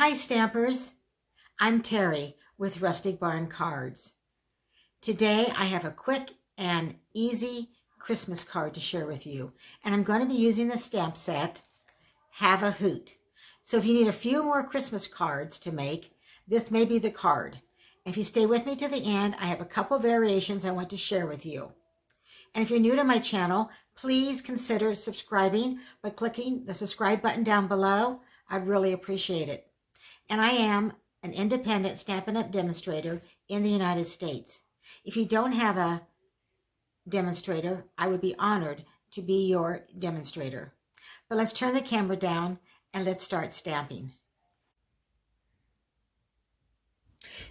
Hi Stampers, I'm Terry with Rustic Barn Cards. Today I have a quick and easy Christmas card to share with you, and I'm going to be using the stamp set Have a Hoot. So if you need a few more Christmas cards to make, this may be the card. If you stay with me to the end, I have a couple variations I want to share with you. And if you're new to my channel, please consider subscribing by clicking the subscribe button down below. I'd really appreciate it. And I am an independent Stampin' Up! Demonstrator in the United States. If you don't have a demonstrator, I would be honored to be your demonstrator. But let's turn the camera down and let's start stamping.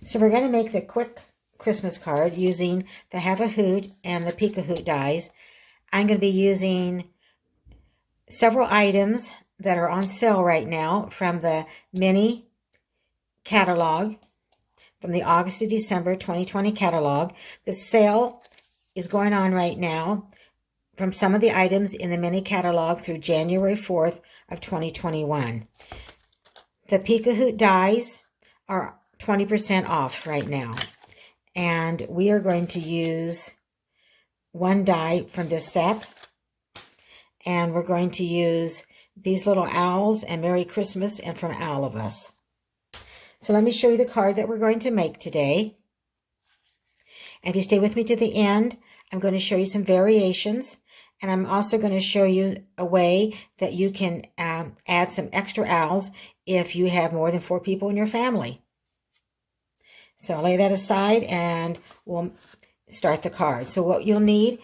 So we're going to make the quick Christmas card using the Have a Hoot and the Peek-A-Hoot dies. I'm going to be using several items that are on sale right now from the mini catalog, from the August to December 2020 catalog. The sale is going on right now from some of the items in the mini catalog through January 4th of 2021. The Peek-A-Hoot dies are 20% off right now. And we are going to use one die from this set. And we're going to use these little owls and Merry Christmas and from All of Us. So let me show you the card that we're going to make today. And if you stay with me to the end, I'm going to show you some variations. And I'm also going to show you a way that you can add some extra owls if you have more than 4 people in your family. So I'll lay that aside and we'll start the card. So what you'll need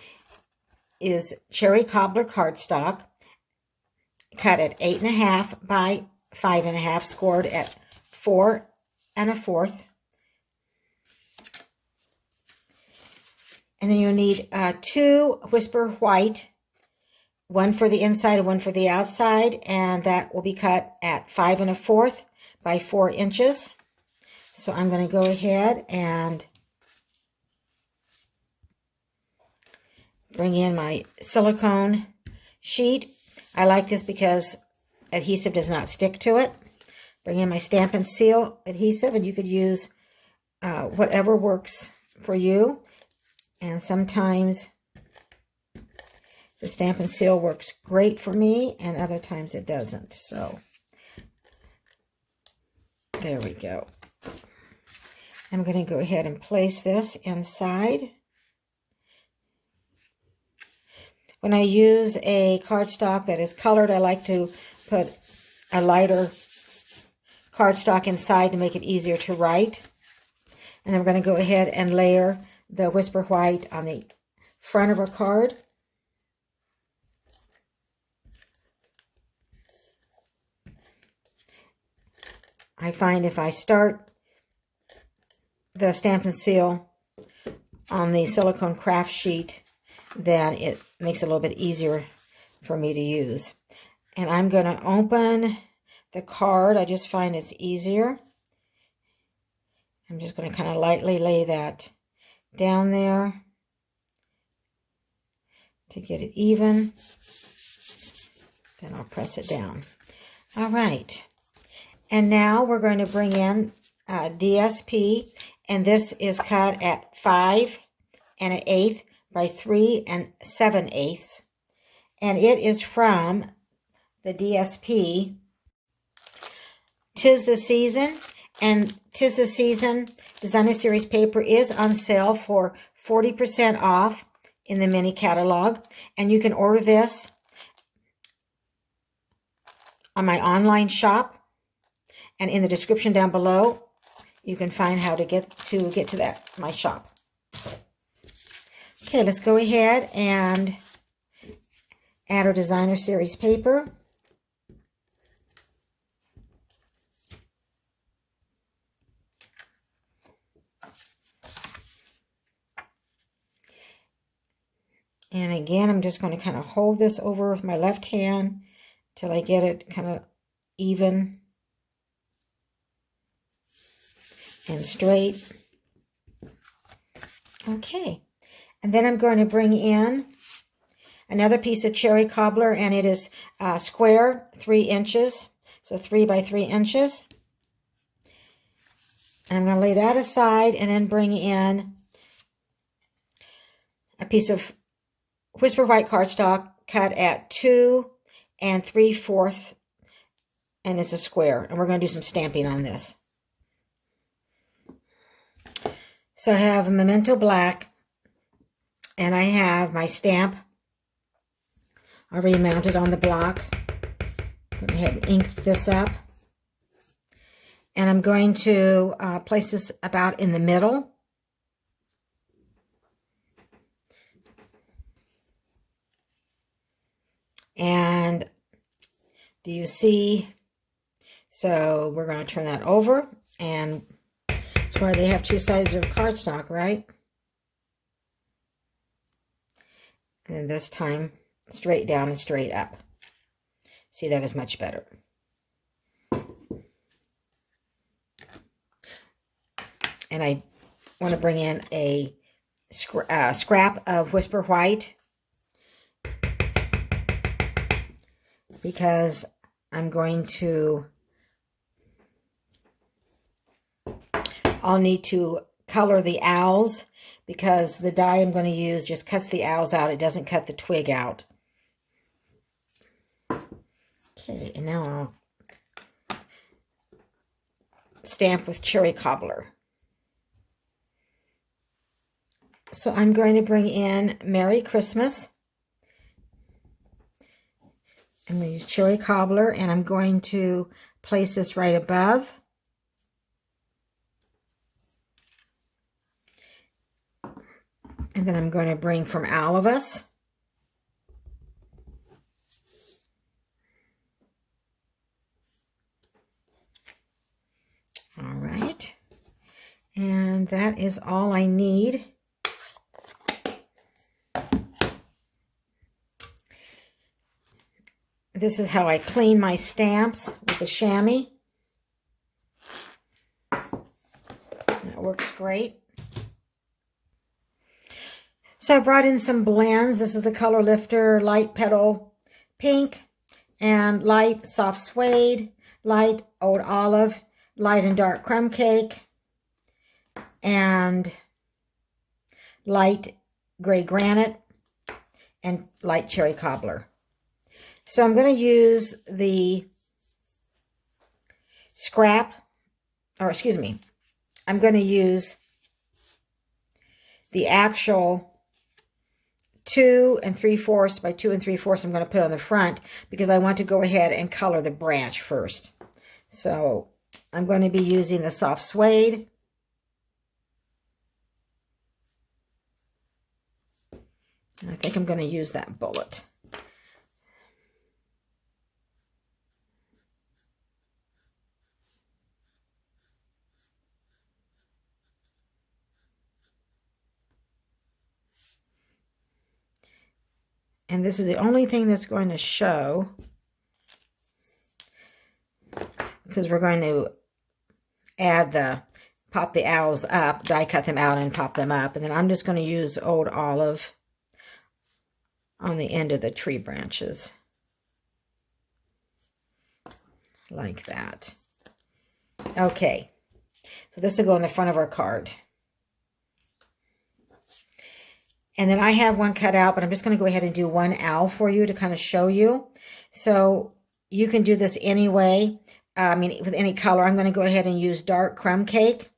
is cherry cobbler cardstock, cut at 8.5 by 5.5, scored at 4 1/4. And then you'll need 2 Whisper White, one for the inside and one for the outside, and that will be cut at 5 1/4 by 4 inches. So I'm going to go ahead and bring in my silicone sheet. I like this because adhesive does not stick to it. Bring in my Stampin' Seal adhesive, and you could use whatever works for you. And sometimes the Stampin' Seal works great for me, and other times it doesn't. So there we go. I'm going to go ahead and place this inside. When I use a cardstock that is colored, I like to put a lighter cardstock inside to make it easier to write. And then we're going to go ahead and layer the Whisper White on the front of our card. I find if I start the Stampin' Seal on the silicone craft sheet, then it makes it a little bit easier for me to use. And I'm going to open the card. I just find it's easier. I'm just going to kind of lightly lay that down there to get it even. Then I'll press it down. All right. And now we're going to bring in DSP, and this is cut at 5 1/8 by 3 7/8. And it is from the DSP Tis the Season. And Tis the Season Designer Series paper is on sale for 40% off in the mini catalog. And you can order this on my online shop. And in the description down below, you can find how to get to that, my shop. Okay, let's go ahead and add our Designer Series paper. And again, I'm just going to kind of hold this over with my left hand till I get it kind of even and straight. Okay. And then I'm going to bring in another piece of cherry cobbler, and it is square 3 inches. So 3 by 3 inches. I'm going to lay that aside and then bring in a piece of Whisper White cardstock cut at 2 3/4, and it's a square. And we're going to do some stamping on this. So I have a Memento Black, and I have my stamp already mounted on the block. Go ahead and ink this up. And I'm going to place this about in the middle. And do you see? So we're going to turn that over, and that's why they have two sides of cardstock, right? And this time, straight down and straight up. See, that is much better. And I want to bring in a scrap of Whisper White, because I'm going to, I'll need to color the owls, because the die I'm going to use just cuts the owls out. It doesn't cut the twig out. Okay, and now I'll stamp with Cherry Cobbler. So I'm going to bring in Merry Christmas. I'm going to use Cherry Cobbler, and I'm going to place this right above. And then I'm going to bring from All of Us. All right. And that is all I need. This is how I clean my stamps, with the chamois. That works great. So I brought in some blends. This is the Color Lifter Light Petal Pink, and Light Soft Suede, Light Old Olive, Light and Dark Crumb Cake, and Light Gray Granite, and Light Cherry Cobbler. So I'm going to use the scrap, or excuse me, I'm going to use the actual 2 3/4 by 2 3/4 I'm going to put on the front, because I want to go ahead and color the branch first. So I'm going to be using the soft suede. And I think I'm going to use that bullet. And this is the only thing that's going to show, because we're going to add pop the owls up, die cut them out and pop them up. And then I'm just going to use Old Olive on the end of the tree branches. Like that. Okay. So this will go in the front of our card. And then I have one cut out, but I'm just going to go ahead and do one owl for you to kind of show you. So you can do this anyway. I mean, with any color. I'm going to go ahead and use Dark Crumb Cake.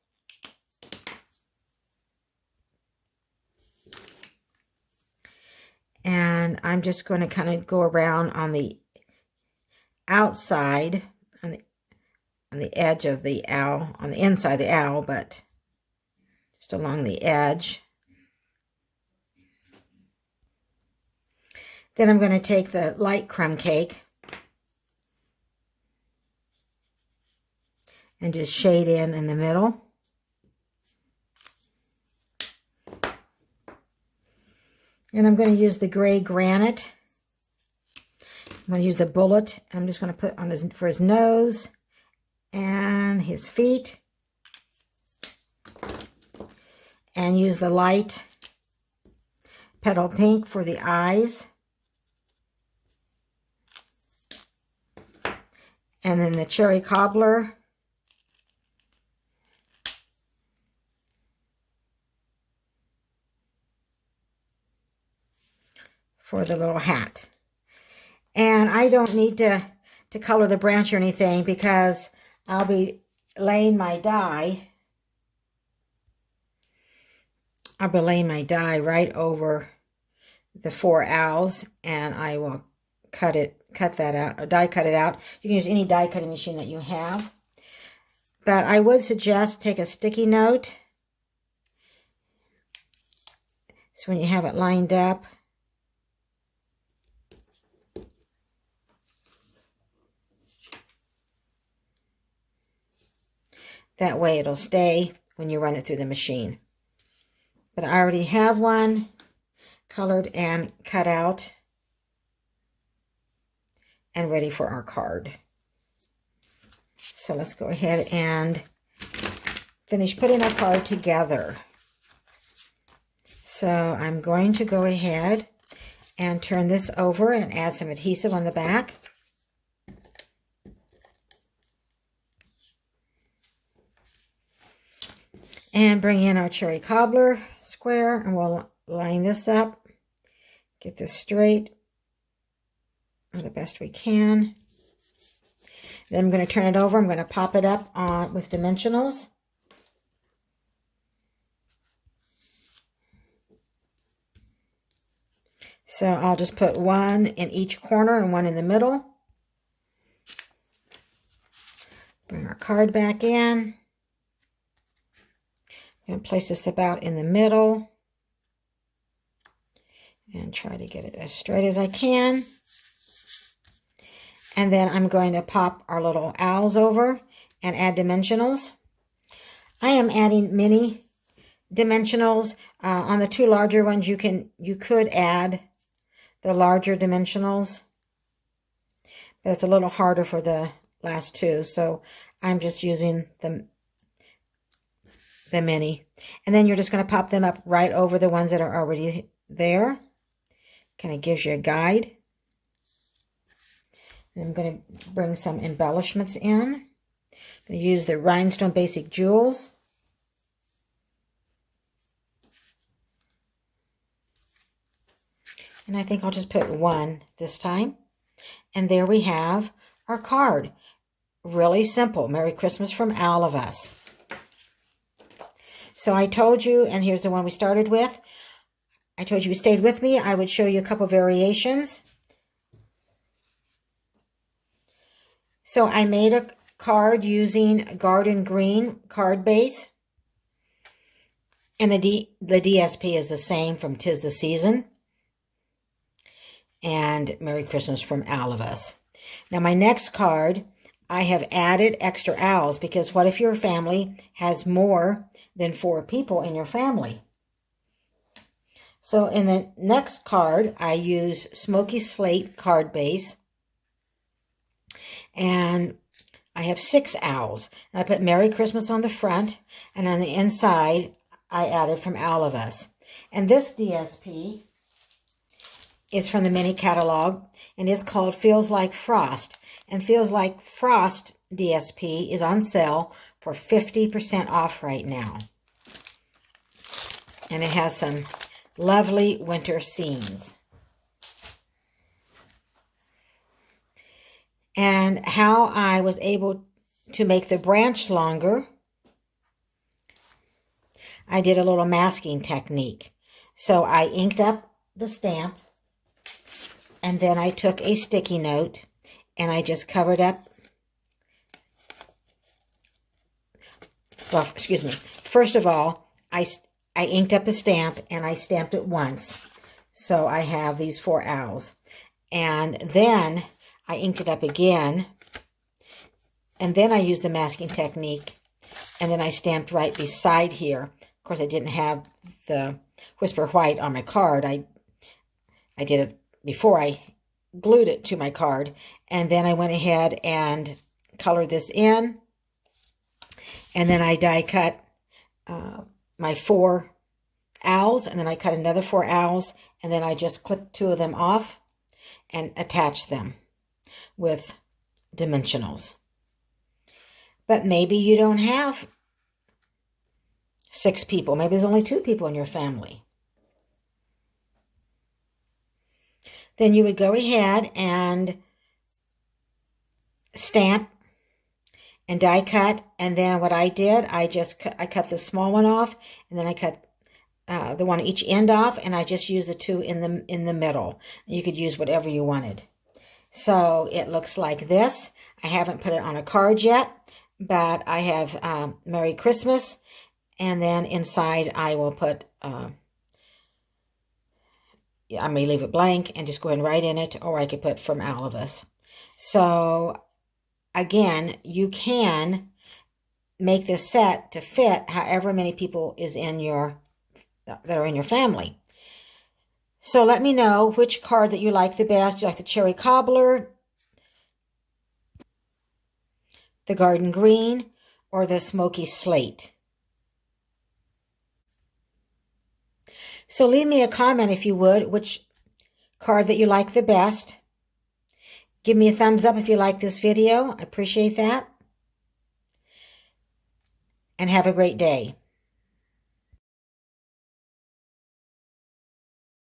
And I'm just going to kind of go around on the outside, on the edge of the owl, on the inside of the owl, but just along the edge. Then I'm going to take the light crumb cake and just shade in the middle. And I'm going to use the gray granite. I'm going to use the bullet. I'm just going to put on for his nose and his feet. And use the light petal pink for the eyes. And then the Cherry Cobbler for the little hat. And I don't need to color the branch or anything because I'll be laying my die. I'll be laying my die right over the 4 owls, and I will cut that out, or die cut it out. You can use any die cutting machine that you have. But I would suggest take a sticky note. So when you have it lined up, that way it'll stay when you run it through the machine. But I already have one colored and cut out and ready for our card. So let's go ahead and finish putting our card together. So I'm going to go ahead and turn this over and add some adhesive on the back. And bring in our cherry cobbler square, and we'll line this up, get this straight the best we can. Then I'm going to turn it over. I'm going to pop it up with dimensionals. So I'll just put one in each corner and one in the middle. Bring our card back in. I'm going to place this about in the middle and try to get it as straight as I can. And then I'm going to pop our little owls over and add dimensionals. I am adding mini dimensionals. On the 2 larger ones, you could add the larger dimensionals, but it's a little harder for the last 2, so I'm just using the mini. And then you're just going to pop them up right over the ones that are already there. Kind of gives you a guide. And I'm going to bring some embellishments in. I'm going to use the Rhinestone Basic Jewels. And I think I'll just put 1 this time. And there we have our card. Really simple. Merry Christmas from all of us. So I told you, and here's the one we started with. I told you stayed with me. I would show you a couple variations. So I made a card using Garden Green card base. And the DSP is the same from 'Tis the Season. And Merry Christmas from all of us. Now my next card, I have added extra owls because what if your family has more than 4 people in your family? So in the next card, I use Smoky Slate card base. And I have 6 owls. And I put Merry Christmas on the front. And on the inside, I added from all of us. And this DSP is from the mini catalog. And it's called Feels Like Frost. And Feels Like Frost DSP is on sale for 50% off right now. And it has some lovely winter scenes. And how I was able to make the branch longer, I did a little masking technique. So I inked up the stamp, and then I took a sticky note, and I just covered up. Well, excuse me. First of all, I inked up the stamp, and I stamped it once. So I have these 4 owls. And then I inked it up again, and then I used the masking technique, and then I stamped right beside here. Of course, I didn't have the Whisper White on my card. I did it before I glued it to my card, and then I went ahead and colored this in, and then I die cut my 4 owls, and then I cut another 4 owls, and then I just clipped 2 of them off and attached them with dimensionals. But maybe you don't have 6 people. Maybe there's only 2 people in your family. then you would go ahead and stamp and die cut. And then what I did, I cut the small one off, and then I cut the one at each end off, and I just used the two in the middle. You could use whatever you wanted. So it looks like this. I haven't put it on a card yet, but I have Merry Christmas, and then inside I will put, I may leave it blank and just go ahead and write in it, or I could put from all of us. So again, you can make this set to fit however many people that are in your family. So let me know which card that you like the best. You like the Cherry Cobbler, the Garden Green, or the Smoky Slate. So leave me a comment if you would, which card that you like the best. Give me a thumbs up if you like this video. I appreciate that. And have a great day.